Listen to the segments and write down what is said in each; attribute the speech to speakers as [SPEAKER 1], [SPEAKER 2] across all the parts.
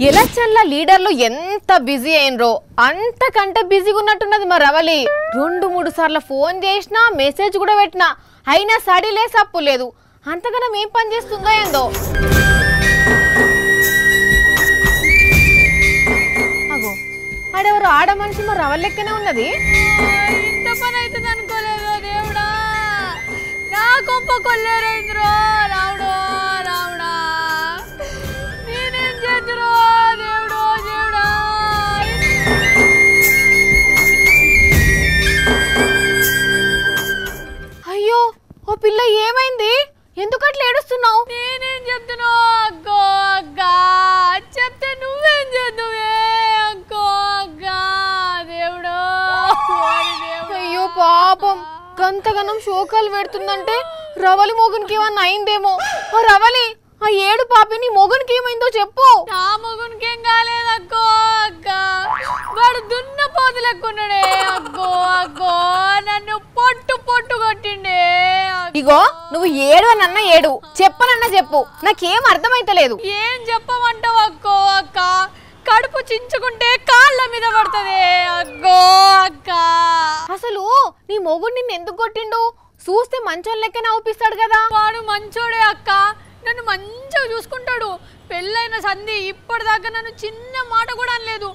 [SPEAKER 1] ఎలక్షన్ల లీడర్లు ఎంత బిజీ అయినరో అంతకంటే బిజీగా ఉన్నట్టున్నది మా రవలి. 2-3 సార్లు ఫోన్ చేసినా మెసేజ్ కూడా పెట్టినా అయినా సడిలే సప్పు లేదు. అంతగానం ఏం పని చేస్తుందో ఏందో. అగో ఆడెవరు ఆడ మనిషి మా రవల్ లెక్కనే ఉన్నది.
[SPEAKER 2] ఇంత పని అవుతుంది అనుకోలేదు దేవుడా, నా కొంప కొల్లేరైందిరో రావుడో రావుడా, నేనేం చేద్దురో దేవుడో దేవుడా.
[SPEAKER 1] అయ్యో ఓ పిల్ల ఏమైంది, ఎందుకట్లా ఏడుస్తున్నావు?
[SPEAKER 2] నేనేం చెప్తున్నావు అక్కో అక్క, చెప్తే నువ్వేం చేద్దువే అక్కో అక్క దేవుడో.
[SPEAKER 1] అయ్యో పాపం, గంతగనం శోకాలు పెడుతుందంటే రవలి మొగునికి ఏమన్నా అయిందేమో. ఓ రవలి, ఆ ఏడు పాపిని మొగునికి ఏమైందో చెప్పు.
[SPEAKER 2] నా మొగునికి ఏం కాలేదు అక్కో అక్క, వాడు దున్న పోతు లెక్కున్నాడే అక్కో అక్కో, నన్ను పొట్టు పొట్టు కొట్టిండే.
[SPEAKER 1] ఇగో నువ్వు ఏడు అన్న ఏడు, చెప్పనన్నా చెప్పు, నాకేం అర్థమైతలేదు.
[SPEAKER 2] ఏం చెప్పమంటావు అక్కో అక్క, కడుపు చించుకుంటే కాళ్ళ మీద పడుతుంది అక్కో అక్క.
[SPEAKER 1] అసలు నీ మొగుడు నిన్ను ఎందుకు కొట్టిండు? చూస్తే మంచోళ్ళ లెక్కనే అవుపిస్తాడు కదా.
[SPEAKER 2] వాడు మంచోడే అక్క, నన్ను మంచిగా చూసుకుంటాడు. పెళ్ళైన సంధి ఇప్పటిదాకా నన్ను చిన్న మాట కూడా అనలేదు.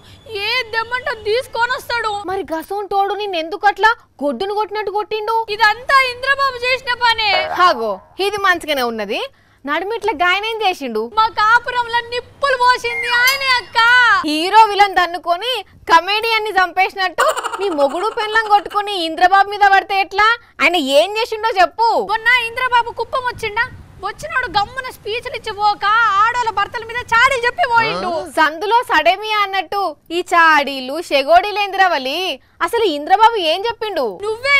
[SPEAKER 2] ఏ దెమ్మంటో తీసుకొని వస్తాడు.
[SPEAKER 1] మరి గసోంటోడు నిన్ను ఎందుకు అట్లా గొడ్డును కొట్టినట్టు కొట్టిండు?
[SPEAKER 2] ఇదంతా ఇంద్రబాబు చేసిన పనే.
[SPEAKER 1] హాగో ఇది మంచిగానే ఉన్నది. నడుమిట్ల గాయనేం చేసిండు?
[SPEAKER 2] మా కాపురంలో నిప్పులు పోసింది ఆయనే అక్క.
[SPEAKER 1] హీరో విలన్ దన్నుకొని కమేడియన్ని చంపేసినట్టు నీ మొగుడు పెళ్ళం కొట్టుకుని ఇంద్రబాబు మీద పడితే ఎట్లా? ఆయన ఏం చేసిండో చెప్పు.
[SPEAKER 2] మొన్న ఇంద్రబాబు కుప్పం వచ్చిండా, వచ్చినాడు గమ్మున స్పీచ్లు ఇచ్చిపోక ఆడోళ్ళ భర్తల మీద చాడీలు చెప్పి పోయిండు.
[SPEAKER 1] సందులో సడేమియా అన్నట్టు ఈ చాడీలు షెగోడీలు ఇంద్రవలి. అసలు ఇంద్రబాబు ఏం చెప్పిండు?
[SPEAKER 2] నువ్వే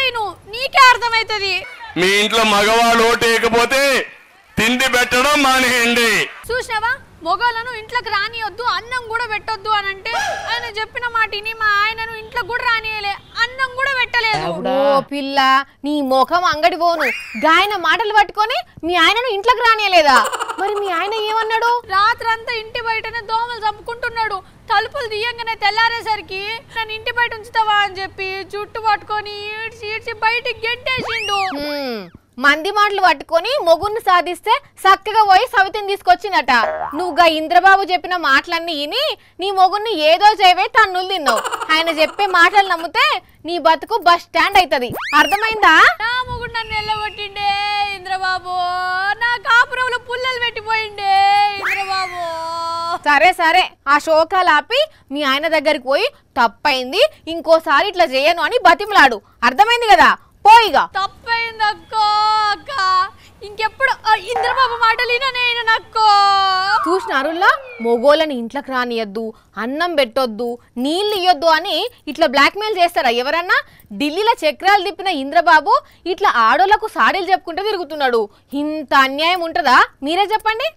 [SPEAKER 2] నీకే అర్థమైతది.
[SPEAKER 3] మీ ఇంట్లో మగవాళ్ళు ఓటేయకపోతే తిండి పెట్టడం మానేయండి.
[SPEAKER 2] చూసినావా, మొగోళ్ళను ఇంట్లోకి రానియొద్దు, అన్నం కూడా పెట్టొద్దు అని అంటే ఆయన చెప్పిన మాటిని మా ఆయనను ఇంట్లో కూడా రానియలే, అన్నం కూడా పెట్టలేదు.
[SPEAKER 1] ఓ పిల్ల, నీ ముఖం అంగడి పోను. గాయన మాటలు పట్టుకొని మీ ఆయనను ఇంట్లోకి రానియలేదా? మరి మీ ఆయన ఏమన్నాడు?
[SPEAKER 2] రాత్రంతా ఇంటి బయటనే దోమలు చంపుకుంటున్నాడు. తలుపులు తీయంగానే తెల్లారేసరికి నన్ను ఇంటి బయట ఉంచుతావా అని చెప్పి జుట్టు పట్టుకొని ఈడ్చి ఈడ్చి బయటికి గెంటేసిండు.
[SPEAKER 1] మంది మాటలు పట్టుకొని మొగుడిని సాధిస్తే చక్కగా పోయి సవితిని తీసుకొచ్చిందట. నువ్వుగా ఇంద్రబాబు చెప్పిన మాటలన్నీ విని నీ మొగుడిని ఏదో చేయవే తన్నులు తిన్నావు. ఆయన చెప్పే మాటలు నమ్మితే నీ బతుకు బస్ స్టాండ్ అవుతుంది. అర్థమైందా?
[SPEAKER 2] నా మొగుడు నన్ను ఎల్లగొట్టిండే ఇంద్రబాబు, నా కాపురంలో పుల్లలు పెట్టిపోయిండే ఇంద్రబాబు.
[SPEAKER 1] సరే సరే, ఆ శోకాలు ఆపి మీ ఆయన దగ్గరికి పోయి తప్పైంది, ఇంకోసారి ఇట్లా చేయను అని బతిమలాడు. అర్థమైంది కదా? పోయిగా.
[SPEAKER 2] తప్పైంది అక్కో అక్క, ఇంకెప్పుడు ఇంద్రబాబు మాటలు నక్కో.
[SPEAKER 1] చూసినారుల్లా, మొగోళ్ళని ఇంట్లోకి రానియద్దు, అన్నం పెట్టొద్దు, నీళ్ళు ఇయ్యొద్దు అని ఇట్లా బ్లాక్మెయిల్ చేస్తారా ఎవరన్నా? ఢిల్లీలో చక్రాలు తిప్పిన ఇంద్రబాబు ఇట్లా ఆడోళ్లకు సాడీలు చెప్పుకుంటూ తిరుగుతున్నాడు. ఇంత అన్యాయం ఉంటుందా? మీరే చెప్పండి.